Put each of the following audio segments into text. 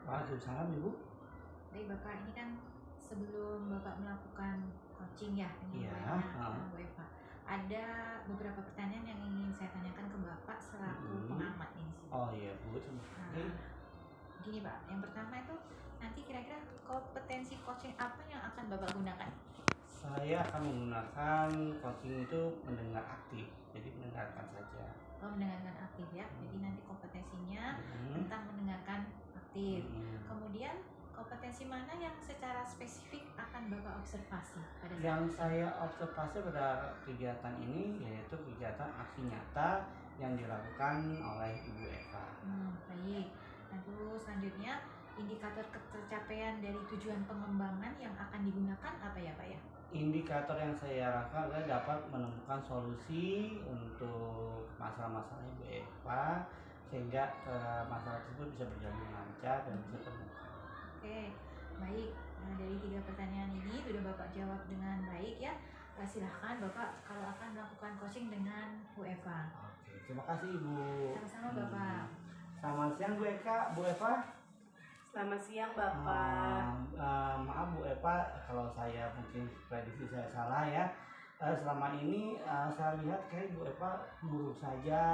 Waalaikumsalam Ibu. Baik Bapak, ini kan sebelum Bapak melakukan coaching ya dengan Bu Eva, ada beberapa pertanyaan yang ingin saya tanyakan ke Bapak selaku pengamat ini sih. Oh iya Bu. Gini Pak, yang pertama itu nanti kira-kira kompetensi coaching apa yang akan Bapak gunakan? Saya akan menggunakan coaching itu mendengar aktif, jadi mendengarkan saja. Oh, mendengarkan aktif ya. Jadi nanti kompetensinya tentang mendengarkan aktif. Kemudian kompetensi mana yang secara spesifik akan Bapak observasi pada saat yang saya observasi pada kegiatan ini yaitu kegiatan aksi nyata yang dilakukan oleh Ibu Eva. Baik. Lalu selanjutnya indikator ketercapaian dari tujuan pengembangan yang akan digunakan apa ya Pak ya? Indikator yang saya harapkan adalah dapat menemukan solusi untuk masalah-masalah Ibu Eva sehingga masalah tersebut bisa berjalan lancar dan bisa terbuka. Oke, baik. Nah, dari 3 pertanyaan ini sudah Bapak jawab dengan baik ya. Silahkan Bapak kalau akan melakukan coaching dengan Bu Eva. Oke, terima kasih Ibu. Sama-sama Bapak. Selamat siang Bu Eva. Selamat siang Bapak. Maaf Bu Eva kalau saya mungkin prediksi saya salah ya. Selama ini saya lihat kayak Bu Eva murung saja.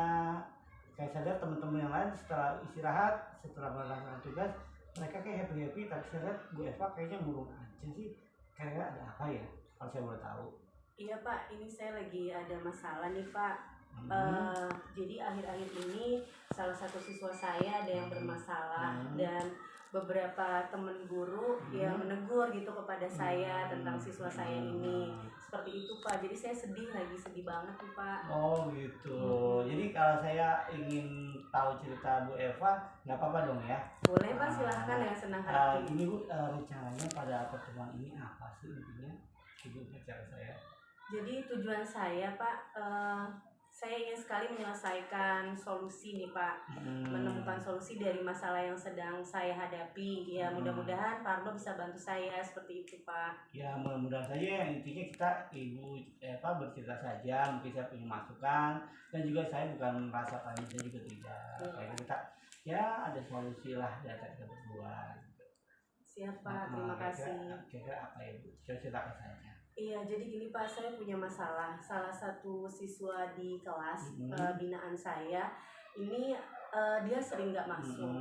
Kayak saya lihat teman-teman yang lain setelah istirahat, setelah melaksanakan tugas, mereka kayak happy-happy, tapi saya lihat Bu Eva kayaknya murung aja sih. Kayaknya ada apa ya? Kalau saya boleh tahu. Iya Pak, ini saya lagi ada masalah nih Pak. Jadi akhir-akhir ini salah satu siswa saya ada yang bermasalah dan beberapa teman guru yang menegur gitu kepada saya tentang siswa saya ini. Seperti itu Pak, jadi saya sedih banget nih Pak. Oh gitu. Jadi kalau saya ingin tahu cerita Bu Eva, nggak apa-apa dong ya? Boleh Pak, silahkan ya, senang hati. Ini Bu, rencananya pada pertemuan ini apa sih intinya? Ibu bicara saya. Jadi tujuan saya Pak, saya ingin sekali menyelesaikan solusi nih Pak, menemukan solusi dari masalah yang sedang saya hadapi. Ya mudah-mudahan Pak Arno bisa bantu saya seperti itu Pak. Ya mudah-mudahan saja, intinya kita Ibu Eva bercerita saja, mungkin saya punya masukan dan juga saya bukan merasa panik, saya juga tidak. Kayak kita ya ada solusi lah di antara kita berdua. Siap Pak, terima kasih. Kira-kira apa ya Bu? Ceritakan saja. Iya, jadi gini Pak, saya punya masalah. Salah satu siswa di kelas binaan saya ini dia sering nggak masuk,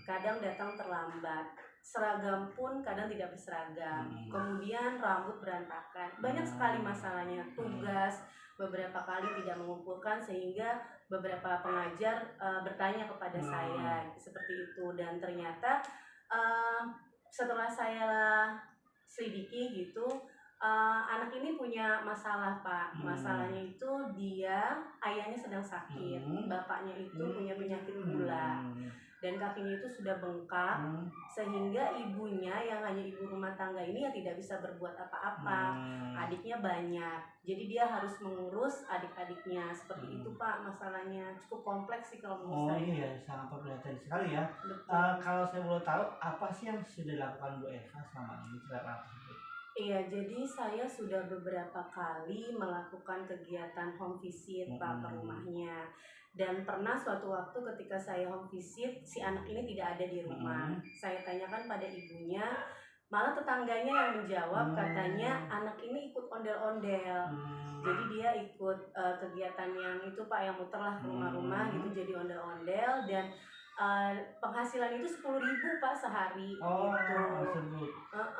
kadang datang terlambat, seragam pun kadang tidak berseragam, kemudian rambut berantakan, banyak sekali masalahnya. Tugas beberapa kali tidak mengumpulkan sehingga beberapa pengajar bertanya kepada saya seperti itu, dan ternyata setelah saya selidiki gitu, anak ini punya masalah Pak. Masalahnya itu dia ayahnya sedang sakit, bapaknya itu punya penyakit gula dan kakinya itu sudah bengkak, sehingga ibunya yang hanya ibu rumah tangga ini ya tidak bisa berbuat apa-apa. Adiknya banyak, jadi dia harus mengurus adik-adiknya. Seperti itu Pak masalahnya, cukup kompleks sih kalau menurut saya. Oh iya, sangat perhatian sekali ya. Kalau saya boleh tahu apa sih yang sudah dilakukan Bu Eva selama ini terhadap tersebut? Iya, jadi saya sudah beberapa kali melakukan kegiatan home visit Pak ke rumahnya. Dan pernah suatu waktu ketika saya home visit, si anak ini tidak ada di rumah. Saya tanyakan pada ibunya, malah tetangganya yang menjawab, katanya anak ini ikut ondel-ondel. Jadi dia ikut kegiatan yang itu Pak, yang muterlah ke rumah-rumah gitu, jadi ondel-ondel, dan penghasilan itu 10.000 Pak sehari. Oh gitu.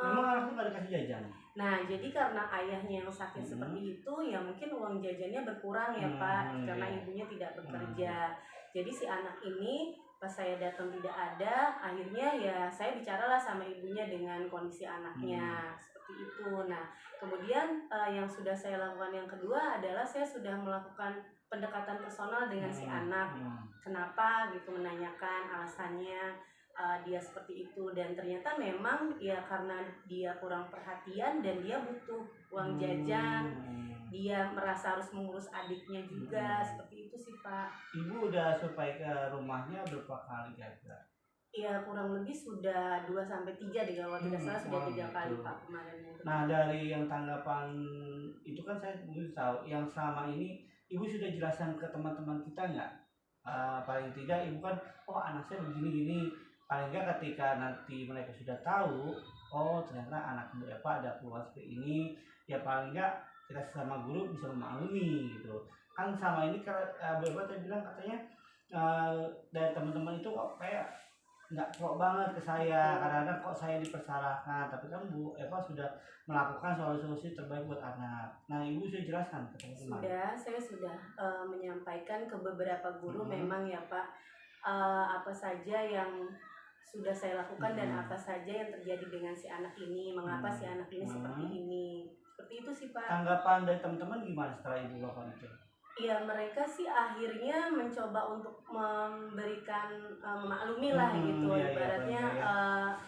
Memang anaknya nggak dikasih jajan? Nah jadi karena ayahnya yang sakit seperti itu, ya mungkin uang jajannya berkurang ya Pak, karena ibunya tidak bekerja. Jadi si anak ini pas saya datang tidak ada, akhirnya ya saya bicaralah sama ibunya dengan kondisi anaknya seperti itu. Nah kemudian yang sudah saya lakukan yang kedua adalah saya sudah melakukan pendekatan personal dengan si anak. Kenapa gitu, menanyakan alasannya dia seperti itu, dan ternyata memang ya karena dia kurang perhatian dan dia butuh uang jajan, dia merasa harus mengurus adiknya juga. Seperti itu sih Pak. Ibu udah sampai ke rumahnya berapa kali kira-kira? Iya kurang lebih sudah 2-3 deh, kalau tidak salah sudah 3 kali Pak kemarin. Nah dari yang tanggapan itu kan saya belum tahu, yang selama ini Ibu sudah jelaskan ke teman-teman kita nggak? Paling tidak Ibu kan, oh anak saya begini-gini, paling nggak ketika nanti mereka sudah tahu, oh ternyata anak Bu Eva ada keluhan seperti ini, ya paling nggak kita sesama guru bisa memaklumi gitu. Kan sama ini kalau Bu Eva tadi bilang katanya dari teman-teman itu kok kayak nggak pro banget ke saya, kadang-kadang kok saya dipersalahkan, tapi kan Bu Eva sudah melakukan solusi terbaik buat anak. Nah Ibu sudah jelaskan ke teman-teman. Saya sudah menyampaikan ke beberapa guru memang ya Pak, apa saja yang sudah saya lakukan dan apa saja yang terjadi dengan si anak ini, mengapa si anak ini seperti ini, seperti itu sih Pak. Tanggapan dari teman-teman gimana setelah Ibu lakukan itu? Ya mereka sih akhirnya mencoba untuk memberikan memaklumi lah gitu, ibaratnya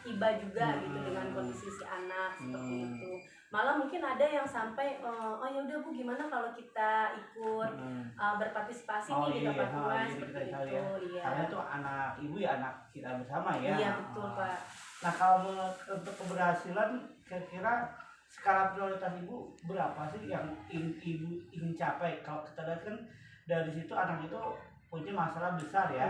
iba juga gitu dengan kondisi si anak seperti itu. Malah mungkin ada yang sampai oh ya udah Bu, gimana kalau kita ikut berpartisipasi nih di kepanitiaan seperti itu. Iya. Karena itu anak Ibu ya anak kita bersama ya. Iya betul Pak. Nah kalau untuk keberhasilan kira-kira skala prioritas Ibu berapa sih yang Ibu ingin capai? Kalau kita lihat kan dari situ anak itu punya masalah besar ya,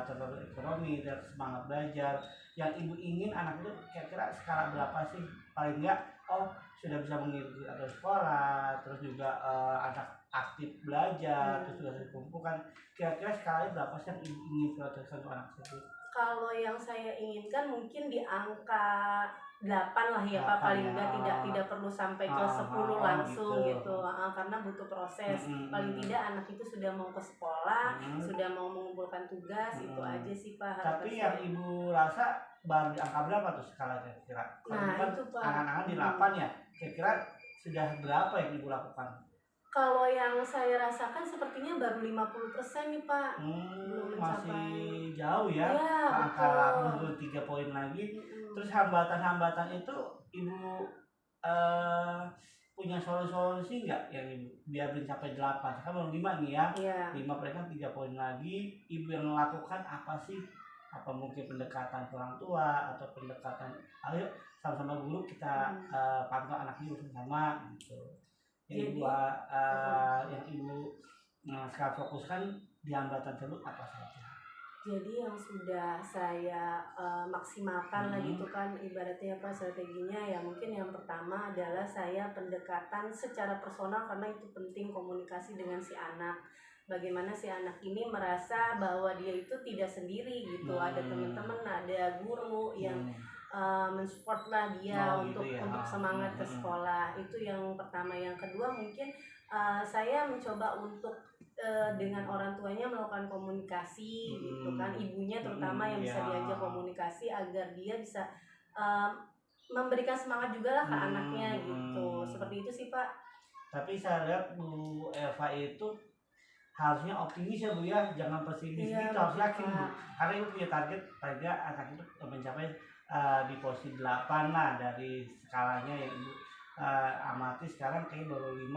terutama ekonomi dan semangat belajar. Yang Ibu ingin anak itu kira-kira skala berapa sih? Paling enggak, oh sudah bisa mengikuti atau sekolah, terus juga anak aktif belajar, terus juga dikumpulkan. Kira-kira skalanya berapa sih yang Ibu ingin prioritaskan untuk anak tersebut? Kalau yang saya inginkan mungkin di angka 8 lah ya Pak, paling enggak tidak perlu sampai ke 10 langsung gitu. Karena butuh proses. Paling tidak anak itu sudah mau ke sekolah, sudah mau mengumpulkan tugas, itu aja sih Pak. Tapi yang Ibu rasa baru di angka berapa tuh skalanya kira-kira? Nah itu Pak, anak-anak di 8 ya, kira-kira sudah berapa yang Ibu lakukan? Kalau yang saya rasakan sepertinya baru 50% nih Pak. Belum mencapai. Masih jauh ya, angka 3 poin lagi. Terus hambatan-hambatan itu Ibu punya solusi nggak yang Ibu biar mencapai 8? Kan belum 5 nih ya, 5 mereka 3 poin lagi. Ibu yang melakukan apa sih? Apa mungkin pendekatan ke orang tua atau pendekatan ayo sama-sama guru kita pantau anak Ibu bersama gitu. Yang Ibu sekarang fokuskan di hambatan tersebut apa saja? Jadi yang sudah saya maksimalkan lah gitu kan, ibaratnya apa strateginya ya, mungkin yang pertama adalah saya pendekatan secara personal karena itu penting, komunikasi dengan si anak. Bagaimana si anak ini merasa bahwa dia itu tidak sendiri gitu, ada teman-teman, ada guru yang mensupport lah dia untuk semangat ke sekolah. Itu yang pertama. Yang kedua mungkin saya mencoba untuk dengan orang tuanya melakukan komunikasi gitu kan, ibunya terutama yang bisa diajak komunikasi agar dia bisa memberikan semangat juga lah ke anaknya gitu. Seperti itu sih Pak. Tapi saya lihat Bu Eva itu harusnya optimis ya Bu ya, jangan pesimis gitu, harus yakin Bu. Karena Ibu punya target pada anak itu mencapai di posisi 8 lah dari skalanya yang Ibu amati sekarang kayak baru 5.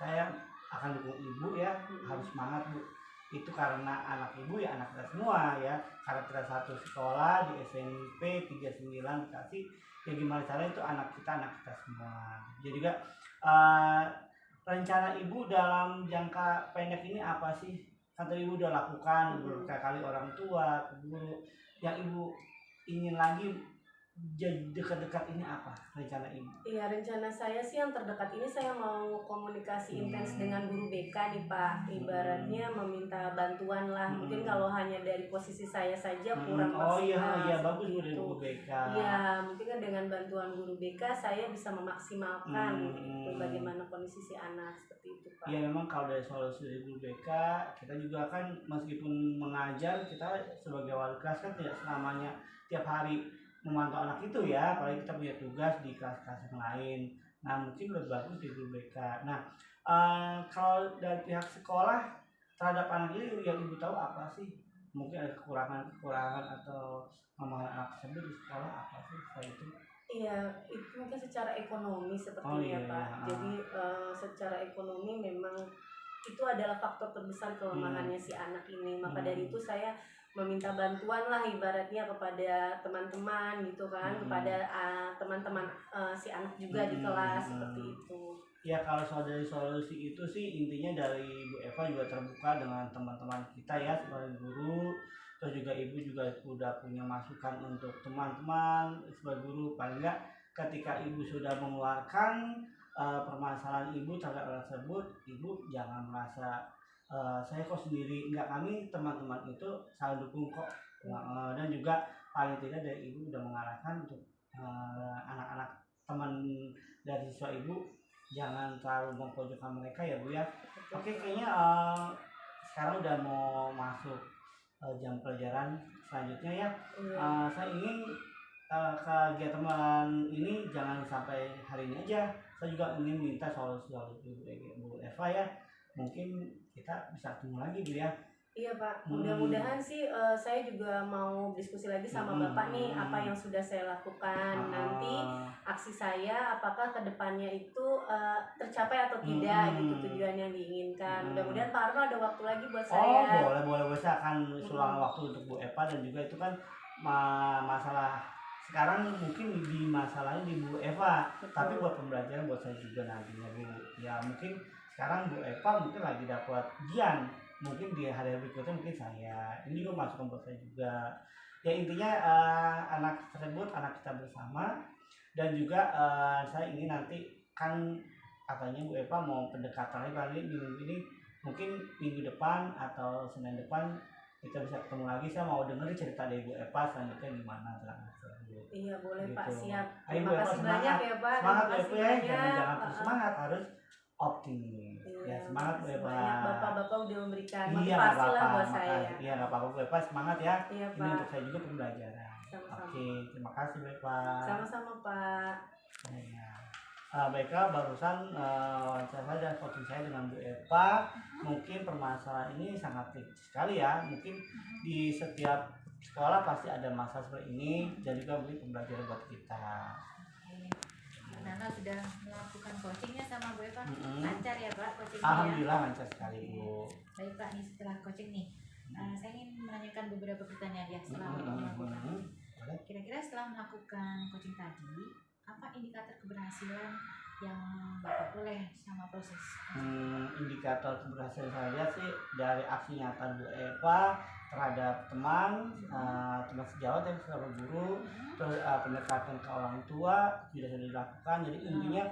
Saya akan dukung Ibu ya, harus semangat Bu. Itu karena anak Ibu ya anak kita semua ya, karena kita satu sekolah di SMP 39 Bekasi, ya gimana caranya itu anak kita semua. Jadi juga rencana Ibu dalam jangka pendek ini apa sih? Kan tadi Ibu udah lakukan berkali-kali orang tua, guru. Yang Ibu ingin lagi dekat-dekat ini apa rencana Ibu? Iya, rencana saya sih yang terdekat ini saya mau komunikasi intens dengan guru BK nih Pak. Ibaratnya meminta bantuan lah. Mungkin kalau hanya dari posisi saya saja kurang maksimal. Oh iya bagus Bu dari guru BK. Iya, mungkin kan dengan bantuan guru BK saya bisa memaksimalkan gitu, bagaimana kondisi si anak seperti itu Pak. Iya memang kalau dari solusi dari guru BK, kita juga kan meskipun mengajar, kita sebagai wali kelas kan tidak selamanya tiap hari memantau anak itu ya, apalagi kita punya tugas di kelas-kelas yang lain. Nah mungkin lebih bagus di guru BK. Nah kalau dari pihak sekolah terhadap anak ini yang Ibu tahu apa sih? Mungkin ada kekurangan atau kemampuan anak tersebut di sekolah apa sih setelah itu? Iya, itu mungkin secara ekonomi sepertinya Pak. Jadi secara ekonomi memang itu adalah faktor terbesar kelemahannya si anak ini. Maka dari itu saya meminta bantuan lah ibaratnya kepada teman-teman gitu kan, kepada teman-teman si anak juga di kelas seperti itu. Ya kalau soal dari solusi itu sih intinya dari Bu Eva juga terbuka dengan teman-teman kita ya sebagai guru, Terus juga ibu juga udah punya masukan untuk teman-teman sebagai guru, paling enggak ketika ibu sudah mengeluarkan permasalahan ibu terhadap hal tersebut, ibu jangan merasa saya kok sendiri, enggak, kami teman-teman itu saling dukung kok. Dan juga paling tidak dari ibu udah mengarahkan untuk anak-anak teman dari siswa ibu jangan terlalu mempojokkan mereka ya Bu ya. Oke, kayaknya sekarang udah mau masuk jam pelajaran selanjutnya ya. Saya ingin kegiatan teman ini jangan sampai hari ini aja. Saya juga ingin minta solusi Bu Eva ya. Mungkin kita bisa ketemu lagi Bu ya. Iya Pak, mudah-mudahan sih saya juga mau diskusi lagi sama Bapak nih apa yang sudah saya lakukan. Nanti aksi saya apakah kedepannya itu tercapai atau tidak gitu tujuan yang diinginkan. Mudah-mudahan Pak Arno ada waktu lagi buat saya. Boleh, saya akan luangkan waktu untuk Bu Eva, dan juga itu kan masalah sekarang mungkin di masalahnya di Bu Eva. Betul. Tapi buat pembelajaran buat saya juga nantinya Bu. Ya mungkin sekarang Bu Eva mungkin lagi dapat ujian, mungkin di hari berikutnya mungkin saya, ini juga masukan buat saya juga ya. Intinya anak tersebut anak kita bersama, dan juga saya ingin nanti kan katanya Bu Eva mau pendekatan lagi minggu ini, mungkin minggu depan atau Senin depan kita bisa ketemu lagi. Saya mau dengerin cerita dari Bu Eva selanjutnya gimana tersebut. Iya boleh gitu. Pak, siap. Terima kasih banyak ya Pak. Semangat Bu Eva ya, jangan terus semangat, harus optimis. Iya, Ya semangat Bu Eva. Bapak-bapak udah memberikan motivasi lah buat saya. Iya nggak apa-apa Bu Eva, semangat ya. Iya Ini Pak. untuk saya juga pembelajaran. Sama-sama. Oke, terima kasih Bu Eva. Sama-sama Pak. Ya. Baiklah, barusan wawancara dan coaching saya dengan Bu Eva. Mungkin permasalahan ini sangat kecil sekali ya. Mungkin di setiap sekolah pasti ada masalah seperti ini, dan juga mungkin pembelajaran buat kita. Nana sudah melakukan coachingnya sama Bu Eva, lancar ya Pak coachingnya? Alhamdulillah lancar sekali Bu. Baik Pak, nih setelah coaching nih, saya ingin menanyakan beberapa pertanyaan ya setelah melakukan. Kira-kira setelah melakukan coaching tadi, apa indikator keberhasilan yang Bapak peroleh sama proses? Indikator keberhasilan saya lihat sih dari aksi nyata Bu Eva terhadap teman sejawat dan beberapa guru, terus pendekatan ke orang tua sudah dilakukan. Jadi intinya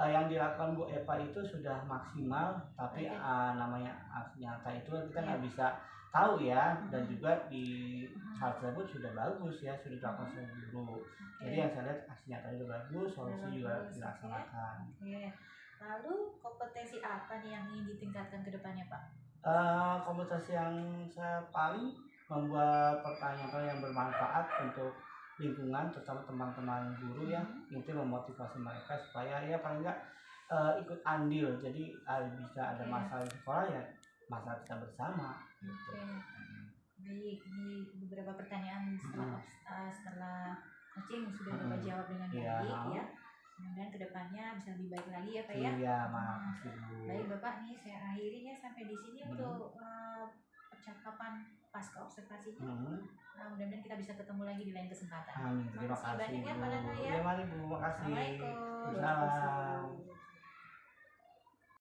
yang dilakukan Bu Eva itu sudah maksimal, tapi namanya aksi nyata itu kita nggak bisa tahu ya. Dan juga di hal tersebut sudah bagus ya, sudah dilakukan sama guru. Jadi yang saya lihat aksi nyata juga bagus, solusi juga dilaksanakan. Lalu kompetensi apa nih yang ingin ditingkatkan ke depannya Pak? Kompetensi yang saya paling membuat pertanyaan yang bermanfaat untuk lingkungan, terutama teman-teman guru ya. Itu memotivasi mereka supaya ya paling enggak ikut andil. Jadi bisa ada masalah di sekolah ya masalah kita bersama gitu. Baik, ini beberapa pertanyaan setelah coaching sudah Bapak jawab dengan baik ya. Kemudian kedepannya bisa lebih baik lagi ya Pak ya. Iya, makasih Bu. Baik Bapak, nih saya akhirinya sampai di sini untuk percakapan pasca observasinya. Mudah-mudahan kita bisa ketemu lagi di lain kesempatan. Amin. Terima kasih banyak ya Bu. Pak Nana ya. Iya mari Bu, makasih. Assalamualaikum. Salam.